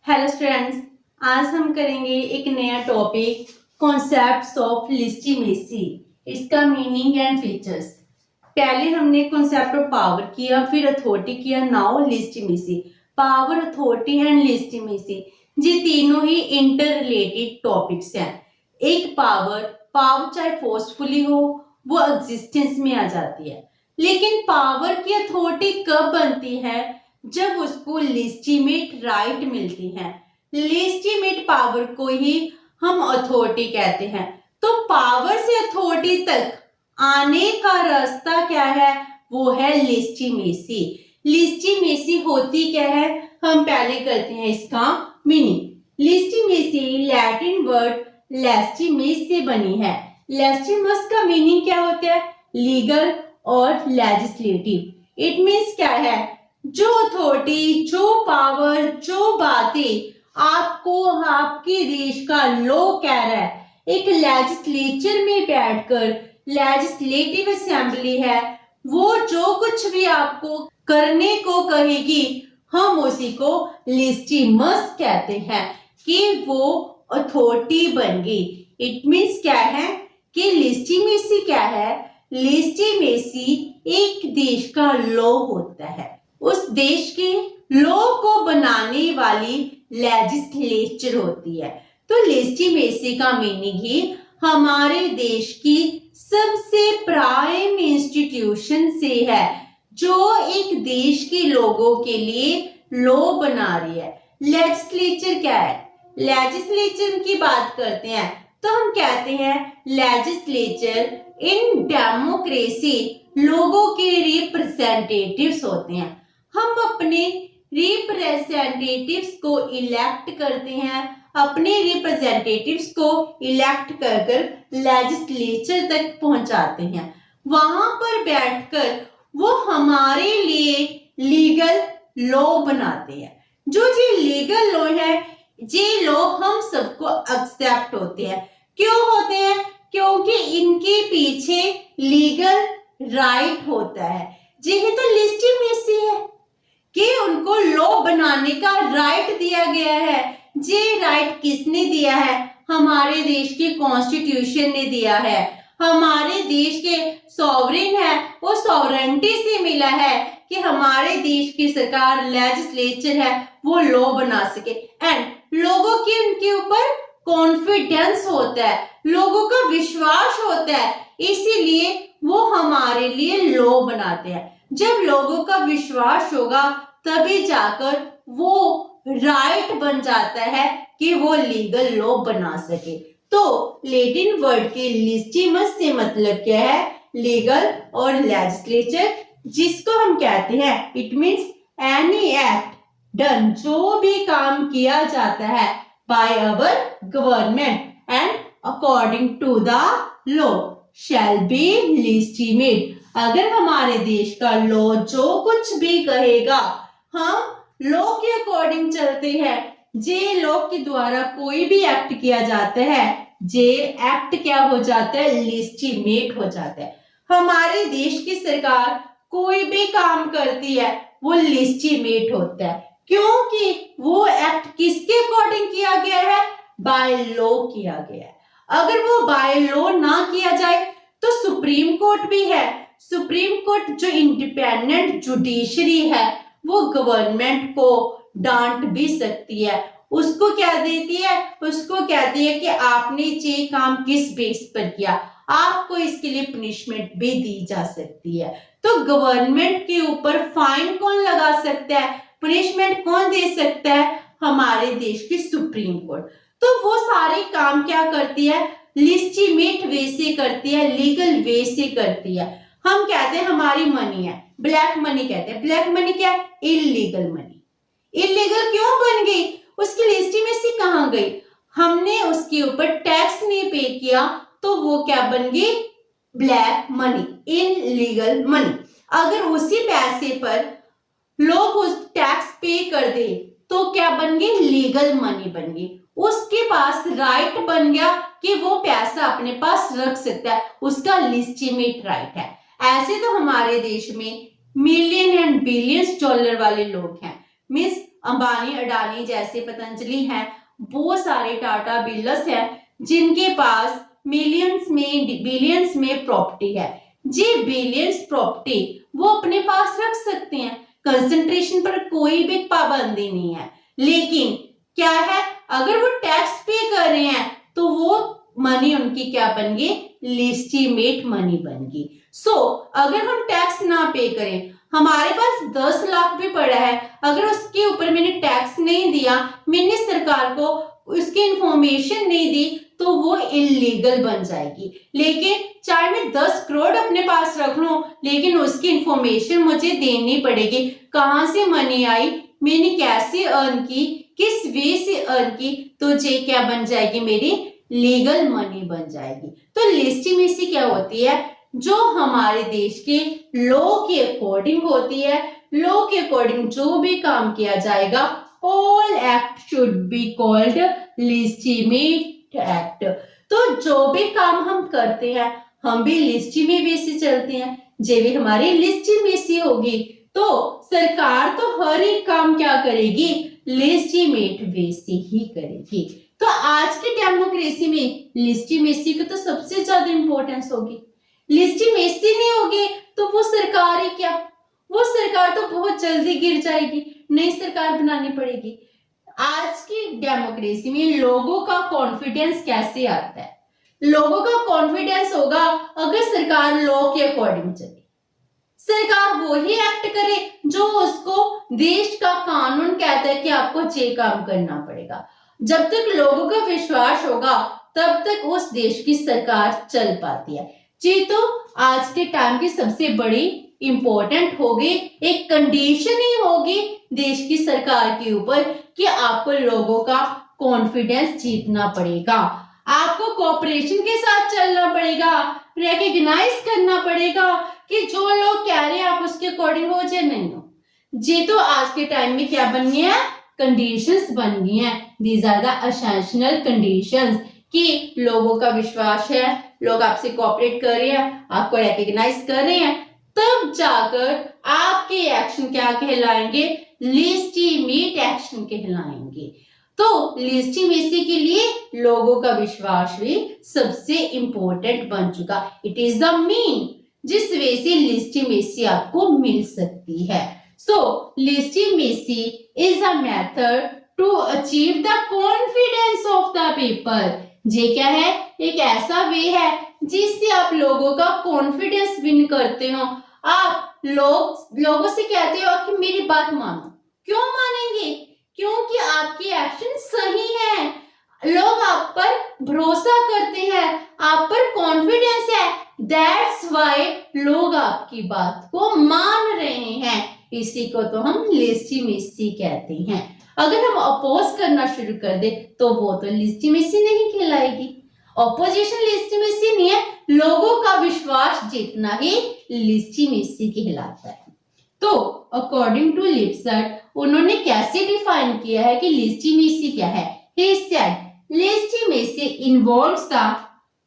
Hello students, आज हम करेंगे एक नया टॉपिक कॉन्सेप्ट्स ऑफ लिस्टिमेसी, इसका मीनिंग एंड फीचर्स। पहले हमने कॉन्सेप्ट ऑफ पावर किया, फिर अथॉरिटी किया, नाउ लिस्टिमेसी। पावर, अथॉरिटी एंड लिस्टिमेसी ये तीनों ही इंटर रिलेटेड टॉपिक्स हैं। एक पावर चाहे फोर्सफुली हो वो एग्जिस्टेंस में आ जाती है, लेकिन पावर की अथॉरिटी कब बनती है? जब उसको लेजिटिमेट राइट मिलती है। लेजिटिमेट पावर को ही हम अथॉरिटी कहते हैं। तो पावर से अथॉरिटी तक आने का रास्ता क्या है? वो है लेजिटिमेसी। लेजिटिमेसी होती क्या है, हम पहले करते हैं इसका मीनिंग। लेजिटिमेसी लैटिन वर्ड लेजिटिमेस से बनी है। लेजिटिमस का मीनिंग क्या होता है? लीगल और लेजिस्लेटिव। इट मीन्स क्या है? जो अथॉरिटी, जो पावर, जो बातें आपको आपके देश का लॉ कह रहा है, एक लेजिस्लेचर में बैठकर, लेजिस्लेटिव असेंबली है, वो जो कुछ भी आपको करने को कहेगी, हम उसी को लेजिटिमस कहते हैं कि वो अथॉरिटी बन गई। इट मीन्स क्या है कि लेजिटिमेसी क्या है? लेजिटिमेसी एक देश का लॉ होता है, उस देश के लॉ को बनाने वाली लेजिस्लेचर होती है। तो लेजिटिमेसी का मीनिंग ही हमारे देश की सबसे प्राइम इंस्टीट्यूशन से है, जो एक देश के लोगों के लिए लॉ बना रही है। लेजिस्लेचर क्या है? लेजिस्लेचर की बात करते हैं तो हम कहते हैं लेजिस्लेचर इन डेमोक्रेसी लोगों के रिप्रेजेंटेटिव्स होते हैं। हम अपने रिप्रेजेंटेटिव्स को इलेक्ट करते हैं, अपने रिप्रेजेंटेटिव्स को इलेक्ट कर लेजिस्लेचर तक पहुंचाते हैं। वहां पर बैठकर वो हमारे लिए लीगल लॉ बनाते हैं। जो ये लीगल लॉ है, ये लॉ हम सबको एक्सेप्ट होते हैं। क्यों होते हैं? क्योंकि इनके पीछे लीगल राइट होता है। यही तो लेजिटिमेसी है कि उनको लॉ बनाने का राइट दिया गया है। ये राइट किसने दिया है? हमारे देश के कॉन्स्टिट्यूशन ने दिया है। हमारे देश के सॉवरेन है, वो सॉवरेनिटी से मिला है कि हमारे देश की सरकार, लेजिस्लेचर है, वो लॉ बना सके। एंड लोगों की उनके ऊपर कॉन्फिडेंस होता है, लोगों का विश्वास होता है, इसीलिए वो हमारे लिए लॉ बनाते हैं। जब लोगों का विश्वास होगा तभी जाकर वो राइट बन जाता है कि वो लीगल लॉ बना सके। तो लैटिन वर्ड के लेजिटिमस से मतलब क्या है? लीगल और लेजिस्लेचर, जिसको हम कहते हैं it means any act done, जो भी काम किया जाता है by our government and according to the law shall be legitimate. अगर हमारे देश का लॉ जो कुछ भी कहेगा, हम लॉ के अकॉर्डिंग चलते हैं, जे लॉ के द्वारा कोई भी एक्ट किया जाता है, जे एक्ट क्या हो जाता है? लेजिटिमेट हो जाता है। हमारे देश की सरकार कोई भी काम करती है वो लेजिटिमेट होता है, क्योंकि वो एक्ट किसके अकॉर्डिंग किया गया है? बाय लॉ किया गया है। अगर वो बाय लॉ ना किया जाए तो सुप्रीम कोर्ट भी है। सुप्रीम कोर्ट जो इंडिपेंडेंट जुडिशरी है, वो गवर्नमेंट को डांट भी सकती है। उसको क्या देती है? उसको कहती है कि आपने ये काम किस बेस पर किया, आपको इसके लिए पनिशमेंट भी दी जा सकती है। तो गवर्नमेंट के ऊपर फाइन कौन लगा सकता है? पनिशमेंट कौन दे सकता है? हमारे देश की सुप्रीम कोर्ट। तो वो सारे काम क्या करती है? लेजिटिमेट वे से करती है, लीगल वे से करती है। हम कहते हैं हमारी मनी है, ब्लैक मनी कहते हैं। ब्लैक मनी क्या है? Illegal money. इलीगल क्यों बन गई? उसकी लेजिटिमेसी कहां गई? हमने उसके ऊपर टैक्स नहीं पे किया तो वो क्या बन गई? Black money, illegal money. अगर उसी पैसे पर लोग उस टैक्स पे कर दे तो क्या बन गई? लीगल मनी बन गई। उसके पास राइट बन गया कि वो पैसा अपने पास रख सकता है, उसका लेजिटिमेट राइट है। ऐसे तो हमारे देश में मिलियन एंड बिलियंस डॉलर वाले लोग हैं। मींस अंबानी अडानी जैसे पतंजलि हैं, बहुत सारे टाटा बिरलास हैं जिनके पास मिलियंस में बिलियंस में प्रॉपर्टी है। जी बिलियंस प्रॉपर्टी वो अपने पास रख सकते हैं, कंसंट्रेशन पर कोई भी पाबंदी नहीं है। लेकिन क्या है, अगर वो टैक्स पे कर रहे हैं तो वो मनी उनकी क्या बन गई, लिस्टिमेट मनी बन गई। सो अगर हम टैक्स ना पे करें, हमारे पास 10 लाख भी पड़ा है, अगर उसके ऊपर मैंने टैक्स नहीं दिया, मैंने सरकार को उसकी इंफॉर्मेशन नहीं दी, तो वो इलीगल बन जाएगी। लेकिन चाहे मैं 10 करोड़ अपने पास रख लूं, लेकिन उसकी इंफॉर्मेशन मुझे देनी पड़ेगी, कहां से मनी आई, मैंने कैसे अर्न की, किस वे से अर्न की, तो ये क्या बन जाएगी, मेरी लीगल मनी बन जाएगी। तो लिस्टिमेसी क्या होती है, जो हमारे देश के लॉ के अकॉर्डिंग होती है। लॉ के अकॉर्डिंग जो भी काम किया जाएगा, all act should be called legitimate act. तो जो भी काम हम करते हैं, हम भी लिस्टिमेट वे से चलते हैं, जे भी हमारी लिस्टिमेसी होगी, तो सरकार तो हर एक काम क्या करेगी, लिस्टिमेट वे से ही करेगी। तो आज की डेमोक्रेसी में लिस्टिमेसी की तो सबसे ज्यादा इंपॉर्टेंस होगी। लिस्टिमेसी नहीं होगी तो वो सरकार ही क्या, वो सरकार तो बहुत जल्दी गिर जाएगी, नई सरकार बनानी पड़ेगी। आज की डेमोक्रेसी में लोगों का कॉन्फिडेंस कैसे आता है, लोगों का कॉन्फिडेंस होगा अगर सरकार लॉ के अकॉर्डिंग चले, सरकार वो ही एक्ट करे जो उसको देश का कानून कहता है कि आपको ये काम करना पड़ेगा। जब तक लोगों का विश्वास होगा तब तक उस देश की सरकार चल पाती है। जी तो आज के टाइम की सबसे बड़ी इंपॉर्टेंट होगी, एक कंडीशन ही होगी देश की सरकार के ऊपर कि आपको लोगों का कॉन्फिडेंस जीतना पड़ेगा, आपको कोऑपरेशन के साथ चलना पड़ेगा, रिकॉग्नाइज करना पड़ेगा कि जो लोग कह रहे हैं आप उसके अकॉर्डिंग हो जाए नहीं हो। जी तो आज के टाइम में क्या बन गई है, कंडीशंस बन गई हैं। These are the essential conditions कि लोगों का विश्वास है, लोग आपसे कोऑपरेट कर रहे हैं, आपको रिकॉग्नाइज कर रहे हैं, तब जाकर आपके एक्शन क्या कहलाएंगे, लिस्टिमेट एक्शन कहलाएंगे। तो लिस्टिमेसी के लिए लोगों का विश्वास भी सबसे इंपॉर्टेंट बन चुका। इट इज द मीन जिस वे से लिस्टिमेसी आपको मिल सकती है। So legitimacy is a method to achieve the confidence of the people. ये क्या है, एक ऐसा वे है जिससे आप लोगों का कॉन्फिडेंस विन करते हो। आप लोगों से कहते हो कि मेरी बात मानो, क्यों मानेंगे, क्योंकि आपकी एक्शन सही है, लोग आप पर भरोसा करते हैं, आप पर कॉन्फिडेंस है, दैट्स व्हाई लोग आपकी बात को मान रहे हैं। इसी को तो हम लिस्टिमेसी कहते हैं। अगर हम अपोज करना शुरू कर दे तो वो तो लिस्टिमेसी नहीं कहलाएगी। ऑपोजिशन लिस्टिमेसी नहीं है, लोगों का विश्वास जीतना ही लिस्टिमेसी कहलाता है। तो अकॉर्डिंग टू लिप्सट उन्होंने कैसे डिफाइन किया है कि लिस्टिमेसी क्या है। He said legitimacy involves the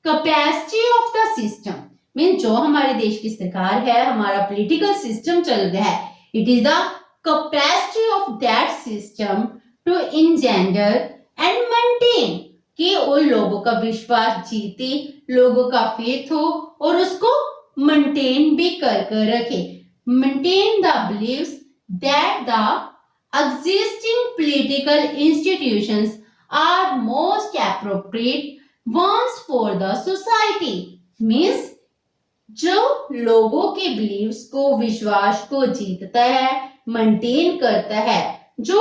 capacity of the system। Mean जो हमारे देश की सरकार है, हमारा पॉलिटिकल सिस्टम चल रहा है, it is the capacity of that system to engender and maintain कि उन लोगों का विश्वास जीते, लोगों का फेथ हो और उसको मेंटेन भी कर रखे। Maintain the beliefs that the existing political institutions are most appropriate ones for the society। Means जो लोगों के बिलीव्स को, विश्वास को जीतता है, मेंटेन करता है, जो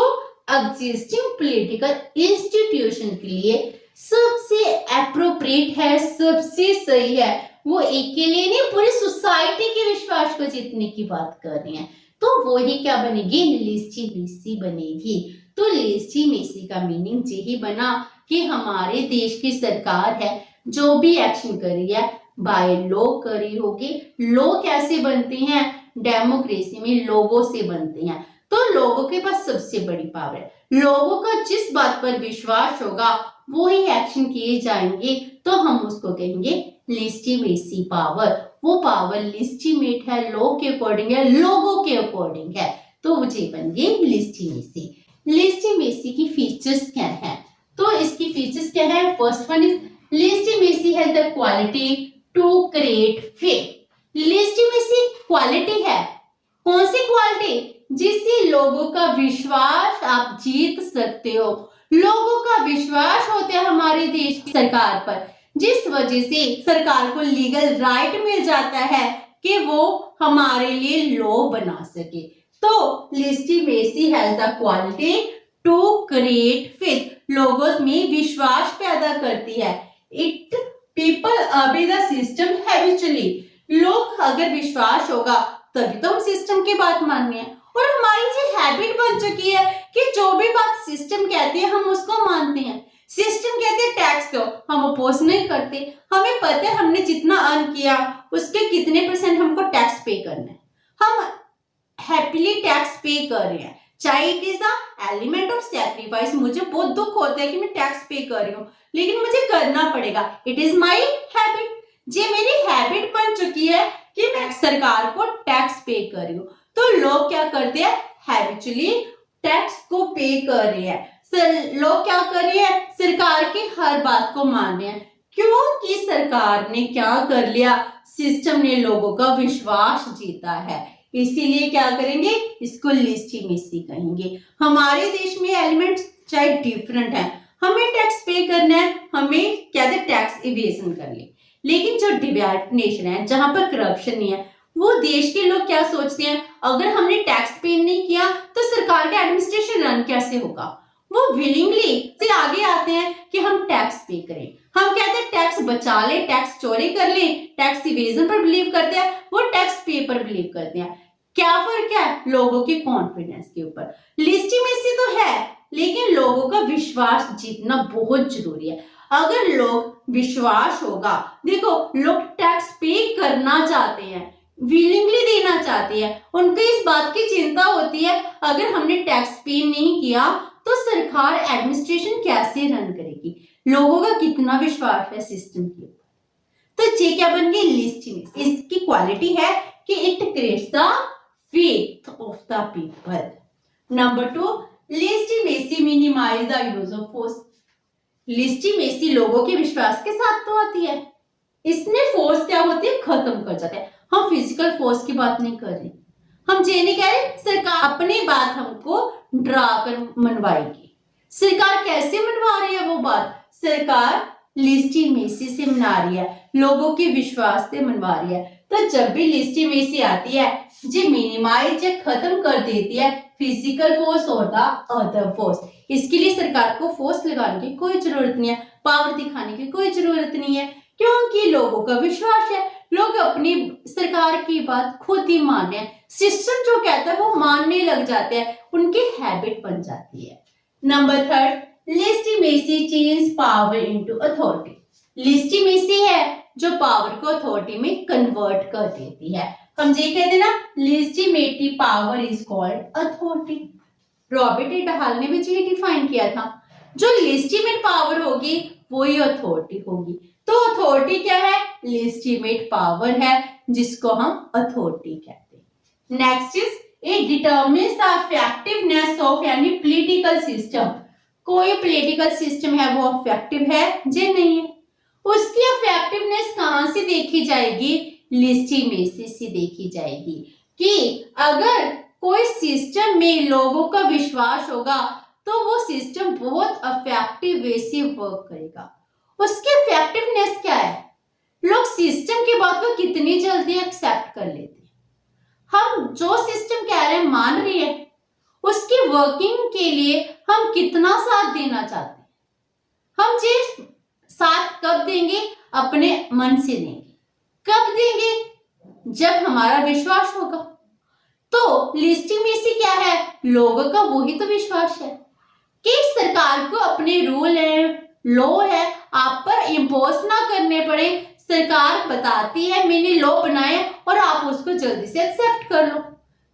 एग्जिस्टिंग पॉलिटिकल इंस्टीट्यूशन के लिए सबसे एप्रोप्रिएट है, सबसे सही है, वो एक के लिए नहीं पूरी सोसाइटी के विश्वास को जीतने की बात कर रहे हैं, तो वो ही क्या बनेगी, लिस्टिमेसी बनेगी। तो लिस्टिमेसी का मीनिंग यही बना कि हमारे देश की सरकार है, जो भी एक्शन कर रही है बाय लॉ कर रही होगी। लॉ कैसे बनते हैं, डेमोक्रेसी में लोगों से बनते हैं। तो लोगों के पास सबसे बड़ी पावर है, लोगों का जिस बात पर विश्वास होगा वो ही एक्शन किए जाएंगे, तो हम उसको कहेंगे लिस्टिमेसी पावर। वो पावर लिस्टिमेट है, लॉ के अकॉर्डिंग है, लोगों के अकॉर्डिंग है, तो मुझे बन गई लिस्टिमेसी। लेजिटिमेसी की फीचर्स क्या है? तो इसकी फीचर्स क्या है? First one is legitimacy has the quality to create faith. Legitimacy quality है, कौन सी क्वालिटी? जिससे लोगों का विश्वास आप जीत सकते हो। लोगों का विश्वास होता है हमारे देश की सरकार पर, जिस वजह से सरकार को लीगल राइट मिल जाता है कि वो हमारे लिए लॉ बना सके। तो legitimacy has the quality to create faith, लोगों में विश्वास पैदा करती है। It people obey the system habitually, लोग अगर विश्वास होगा तभी तो हम सिस्टम की बात माननी है। और हमारी जो हैबिट बन चुकी है कि जो भी बात सिस्टम कहती है हम उसको मानते हैं। सिस्टम कहते हैं टैक्स दो, हम अपोज नहीं करते। हमें पता है हमने जितना अर्न किया उसके कितने % हमको टैक्स पे करना है, हम हैप्पीली टैक्स पे कर रहे हैं, चाहे it is the element of sacrifice. मुझे बहुत दुख होता है कि मैं टैक्स पे कर रही हूँ, लेकिन मुझे करना पड़ेगा। इट इज माई हैबिट, ये मेरी हैबिट बन चुकी है कि मैं सरकार को टैक्स पे कर रही हूँ। तो लोग क्या करते हैं? हैबिचुअली टैक्स को पे कर रहे हैं। लोग क्या कर रहे हैं? सरकार की हर बात को मान रहे हैं, क्योंकि सरकार ने क्या कर लिया? सिस्टम ने लोगों का विश्वास जीता है। इसीलिए क्या करेंगे? इसको लेजिटिमेसी कहेंगे। हमारे देश में एलिमेंट्स चाहे डिफरेंट है, हमें टैक्स पे करना है, हमें क्या है टैक्स इवेजन कर ले। लेकिन जो डेवलप्ड नेशन है जहां पर करप्शन नहीं है, वो देश के लोग क्या सोचते हैं? अगर हमने टैक्स पे नहीं किया तो सरकार का एडमिनिस्ट्रेशन रन कैसे होगा? वो विलिंगली से आगे आते हैं कि हम टैक्स पे करें। हम कहते हैं टैक्स बचा ले, टैक्स चोरी कर ले, टैक्स इवेजन पर बिलीव करते हैं, वो टैक्स पे पर बिलीव करते हैं। क्या फर्क है? लोगों के कॉन्फिडेंस के ऊपर। लेजिटिमेसी तो है, लेकिन लोगों का विश्वास जीतना बहुत जरूरी है। अगर लोग विश्वास होगा, देखो लोग टैक्स पे करना चाहते हैं, विलिंगली देना चाहते हैं, उनको इस बात की चिंता होती है अगर हमने टैक्स पे नहीं किया तो सरकार एडमिनिस्ट्रेशन कैसे रन करेगी, लोगों का कितना विश्वास है सिस्टम के ऊपर। तो ये क्या बन गई? लेजिटिमेसी। इसकी क्वालिटी है कि it creates the faith of the people. Number 2, legitimacy minimize the use of force. Legitimacy लोगों के विश्वास के साथ तो आती है, इसमें फोर्स क्या होती है? खत्म कर जाते हैं। हम फिजिकल फोर्स की बात नहीं कर रहे, हम ये नहीं कह रहे सरकार अपनी बात हमको डरा कर मनवाएगी। सरकार कैसे मनवा रही है? वो बात सरकार लेजिटिमेसी से मना रही है, लोगों के विश्वास से मनवा रही है। तो जब भी लेजिटिमेसी आती है, ये मिनिमाइज खत्म कर देती है फिजिकल फोर्स और द अदर फोर्स। इसके लिए सरकार को फोर्स लगाने की कोई जरूरत नहीं है, पावर दिखाने की कोई जरूरत नहीं है, क्योंकि लोगों का विश्वास है। लोग अपनी सरकार की बात खुद ही मान रहे हैं, सिस्टम जो कहता है वो मानने लग जाते हैं, उनकी हैबिट बन जाती है। Number 3, legitimacy change power into authority. Legitimacy है जो पावर को अथॉरिटी में कन्वर्ट कर देती है। हम ये कहते हैं ना, legitimate power is called authority. Robert A Dahl ने भी ये डिफाइन किया था, जो लेजिटिमेट पावर होगी वही अथॉरिटी होगी। तो अथॉरिटी क्या है? लेजिटिमेट पावर है, जिसको हम अथॉरिटी कहते हैं। Next is it determines the effectiveness of any political system. कोई पॉलिटिकल सिस्टम है वो इफेक्टिव है या नहीं है, उसकी इफेक्टिवनेस कहां से देखी जाएगी? लेजिटिमेसी से देखी जाएगी कि अगर कोई सिस्टम में लोगों का विश्वास होगा तो वो सिस्टम बहुत इफेक्टिव वे से वर्क करेगा। उसकी इफेक्टिवनेस क्या है? लोग सिस्टम की बात को कितनी जल्दी एक्सेप्ट कर लेते हैं। हम जो सिस्टम कह रहे हैं मान रहे हैं, उसकी वर्किंग के लिए हम कितना साथ देना चाहते हैं। हम ये साथ कब देंगे? अपने मन से देंगे। कब देंगे? जब हमारा विश्वास होगा। तो लेजिटिमेसी क्या है? लोगों का वही तो विश्वास है कि सरकार को अपने रूल है, लॉ है, आप पर इम्पोज ना करने पड़े। सरकार बताती है मैंने लॉ बनाए और आप उसको जल्दी से एक्सेप्ट कर लो।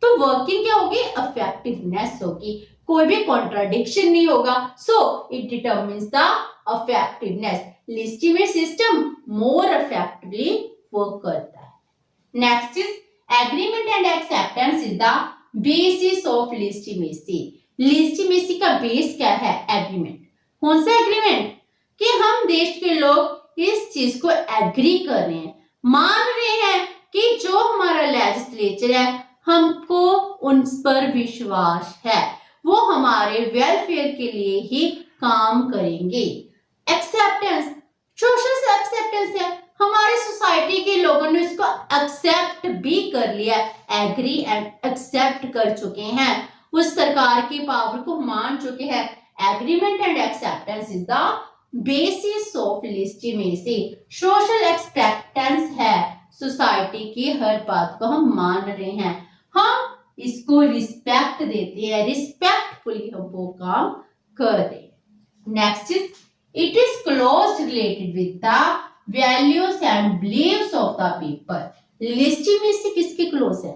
तो वर्किंग क्या होगी? इफेक्टिवनेस होगी, कोई भी कॉन्ट्राडिक्शन नहीं होगा। So it determines the effectiveness. Legitimate system more effectively work करता है। Next is agreement and acceptance is the basis of legitimacy. Legitimacy का बेस क्या है? एग्रीमेंट। कौन सा एग्रीमेंट? कि हम देश के लोग इस चीज को एग्री कर रहे हैं, मान रहे हैं कि जो हमारा लेजिस्लेचर है हमको उन पर विश्वास है, वो हमारे वेलफेयर के लिए ही काम करेंगे। एक्सेप्टेंस, सोशल एक्सेप्टेंस है, हमारी सोसाइटी के लोगों ने इसको एक्सेप्ट भी कर लिया, एग्री एंड एक्सेप्ट कर चुके हैं, उस सरकार की पावर को मान चुके हैं। Agreement and acceptance is the basis of legitimacy. Social acceptance है, सोसाइटी की हर बात को हम मान रहे हैं, हम इसको रिस्पेक्ट देते हैं, रिस्पेक्टफुली हम वो काम कर रहे हैं। Next is it is close related with the values and beliefs of the people. Legitimacy किसके क्लोज है?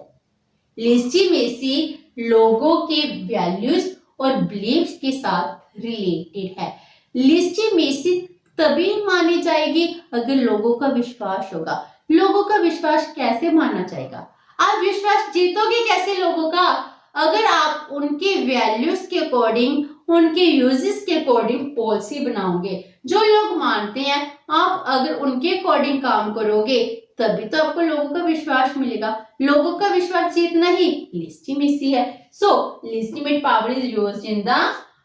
लेजिटिमेसी लोगों के वैल्यूज और बिलीव्स के साथ रिलेटेड है। लेजिटिमेसी तभी मानी जाएगी अगर लोगों का विश्वास होगा। लोगों का विश्वास कैसे माना जाएगा? आप विश्वास जीतोगे कैसे लोगों का? अगर आप उनके वैल्यूज के अकॉर्डिंग, उनके यूजेस के अकॉर्डिंग पॉलिसी बनाओगे, जो लोग मानते हैं आप अगर उनके अकॉर्डिंग काम करोगे तभी तो आपको लोगों का विश्वास मिलेगा। लोगों का विश्वास जीतना ही लेजिटिमेसी है। So legitimate power is used in the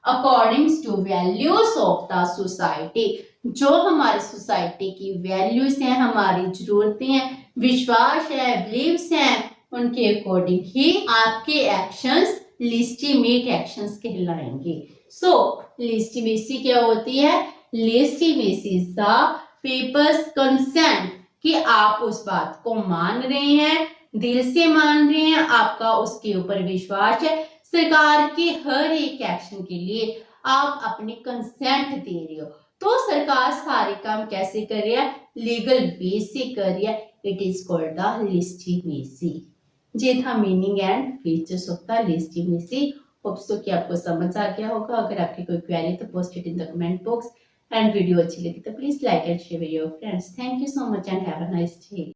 according to values of the society. जो हमारी सोसाइटी की वैल्यूज हैं, हमारी जरूरतें हैं, विश्वास है, बिलीव्स हैं, उनके अकॉर्डिंग ही आपके एक्शंस लेजिटिमेट एक्शंस कहलाएंगे। सो लेजिटिमेसी क्या होती है? Legitimacy is the people's consent कि आप उस बात को मान रहे हैं, दिल से मान रहे हैं, आपका उसके ऊपर विश्वास है, सरकार के हर एक एक्शन के लिए आप अपनी कंसेंट दे रहे हो। तो सरकार सारे काम कैसे कर रही है? लीगल वे से कर रही है। It is called the legitimacy. ये था meaning and features of the legitimacy. Hope so कि आपको समझ आ गया होगा। अगर आपकी कोई क्वेरी तो post it in the comment box and video अच्छी लगी तो please like and share with your friends. Thank you so much and have a nice day.